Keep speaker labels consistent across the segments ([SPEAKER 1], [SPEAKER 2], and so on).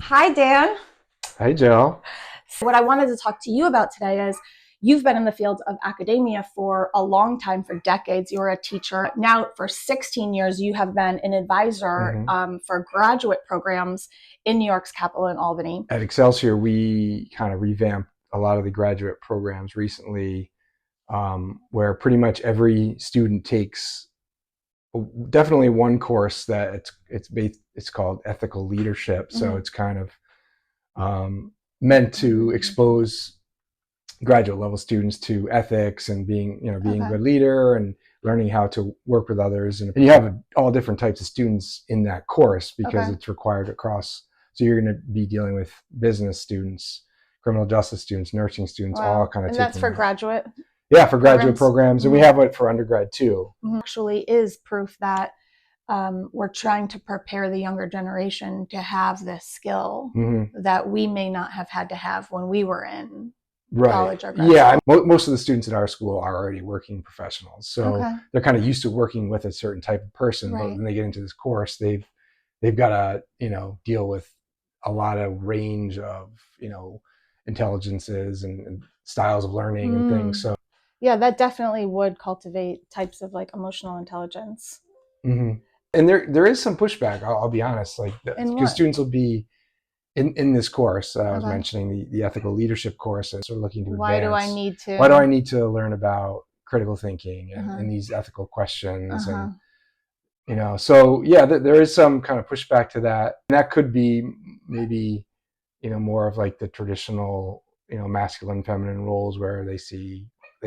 [SPEAKER 1] Hi, Dan.
[SPEAKER 2] Hi, Jill.
[SPEAKER 1] What I wanted to talk to you about today is you've been in the field of academia for a long time, for decades. You're a teacher. Now, for 16 years, you have been an advisor
[SPEAKER 2] hmm
[SPEAKER 1] for graduate programs in New York's capital in Albany.
[SPEAKER 2] At Excelsior, we kind of revamped a lot of the graduate programs recently, where pretty much every student takes definitely one course that it's called ethical leadership. So
[SPEAKER 1] Mm-hmm.
[SPEAKER 2] it's kind of meant to expose graduate level students to ethics and being a
[SPEAKER 1] Okay.
[SPEAKER 2] good leader and learning how to work with others. And you have all different types of students in that course because
[SPEAKER 1] Okay.
[SPEAKER 2] it's required across. So you're going to be dealing with business students, criminal justice students, nursing students, all
[SPEAKER 1] Wow.
[SPEAKER 2] kind of
[SPEAKER 1] And that's
[SPEAKER 2] taking
[SPEAKER 1] for
[SPEAKER 2] that.
[SPEAKER 1] graduate
[SPEAKER 2] Yeah, for graduate
[SPEAKER 1] programs.
[SPEAKER 2] programs. And we
[SPEAKER 1] Mm-hmm.
[SPEAKER 2] have it for undergrad too.
[SPEAKER 1] Actually is proof that we're trying to prepare the younger generation to have this skill that we may not have had to have when we were in
[SPEAKER 2] Right.
[SPEAKER 1] college or grad
[SPEAKER 2] Yeah.
[SPEAKER 1] school.
[SPEAKER 2] Most of the students at our school are already working professionals. So
[SPEAKER 1] Okay.
[SPEAKER 2] they're kind of used to working with a certain type of person. But
[SPEAKER 1] Right.
[SPEAKER 2] when they get into this course, they've got to, deal with a lot of range of, intelligences and styles of learning and things. So
[SPEAKER 1] Yeah, that definitely would cultivate types of like emotional intelligence.
[SPEAKER 2] and there is some pushback, I'll be honest, like
[SPEAKER 1] In
[SPEAKER 2] because
[SPEAKER 1] what?
[SPEAKER 2] students will be in this course that I was
[SPEAKER 1] Okay.
[SPEAKER 2] mentioning, the ethical leadership course, and sort of looking to
[SPEAKER 1] Why do I
[SPEAKER 2] advance.
[SPEAKER 1] need to?
[SPEAKER 2] Why do I need to learn about critical thinking
[SPEAKER 1] Uh-huh.
[SPEAKER 2] and these ethical questions?
[SPEAKER 1] Uh-huh.
[SPEAKER 2] And so yeah, there is some kind of pushback to that. And that could be maybe more of like the traditional masculine feminine roles where they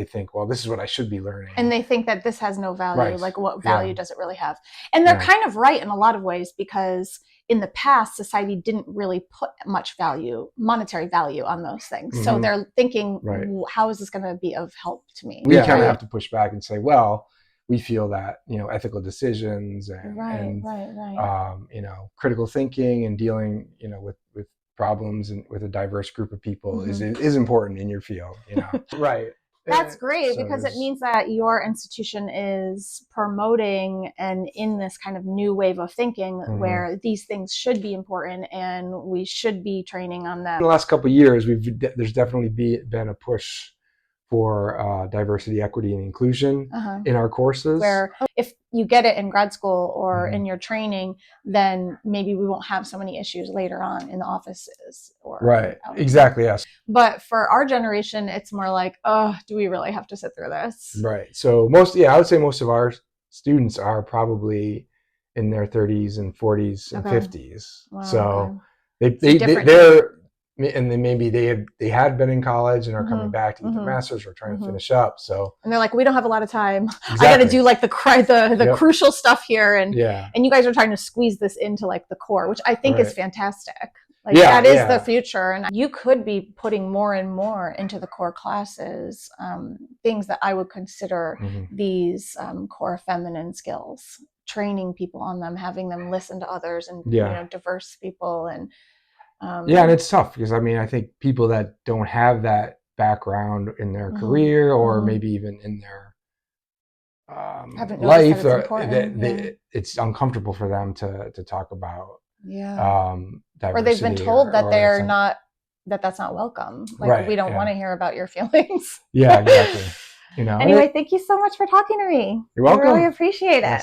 [SPEAKER 2] think, well, this is what I should be learning,
[SPEAKER 1] And they think that this has no value.
[SPEAKER 2] right?
[SPEAKER 1] Like, what
[SPEAKER 2] Yeah,
[SPEAKER 1] value does it really have? And they're
[SPEAKER 2] yeah.
[SPEAKER 1] kind of right in a lot of ways because in the past, society didn't really put much value, monetary value on those things. So they're thinking,
[SPEAKER 2] Right.
[SPEAKER 1] how is this going to be of help to me?
[SPEAKER 2] We kind of have to push back and say, well, we feel that ethical decisions and critical thinking and dealing with problems and with a diverse group of people is important in your field. Right.
[SPEAKER 1] That's great
[SPEAKER 2] So
[SPEAKER 1] because it means that your institution is promoting and in this kind of new wave of thinking where these things should be important and we should be training on them.
[SPEAKER 2] In the last couple of years, there's definitely been a push for diversity, equity, and inclusion in our courses.
[SPEAKER 1] Where if you get it in grad school or in your training, then maybe we won't have so many issues later on in the offices.
[SPEAKER 2] Right. Exactly. Yes.
[SPEAKER 1] But for our generation, it's more like, oh, do we really have to sit through this?
[SPEAKER 2] Right. So I would say most of our students are probably in their 30s and 40s and 50s.
[SPEAKER 1] Wow,
[SPEAKER 2] so
[SPEAKER 1] okay.
[SPEAKER 2] they're and then maybe they had been in college and are coming back to get their masters or trying to finish up. So
[SPEAKER 1] and they're like, we don't have a lot of time.
[SPEAKER 2] Exactly.
[SPEAKER 1] I got to do like the crucial stuff here, and you guys are trying to squeeze this into like the core, which I think is fantastic. Like that is the future, and you could be putting more and more into the core classes things that I would consider these core feminine skills, training people on them, having them listen to others and diverse people and.
[SPEAKER 2] And it's tough because I think people that don't have that background in their career or maybe even in their life, it's uncomfortable for them to talk about diversity,
[SPEAKER 1] or they've been told that they're not that's not welcome. Like we don't want to hear about your feelings.
[SPEAKER 2] Yeah, exactly.
[SPEAKER 1] Anyway, thank you so much for talking to me.
[SPEAKER 2] You're welcome.
[SPEAKER 1] I really appreciate it.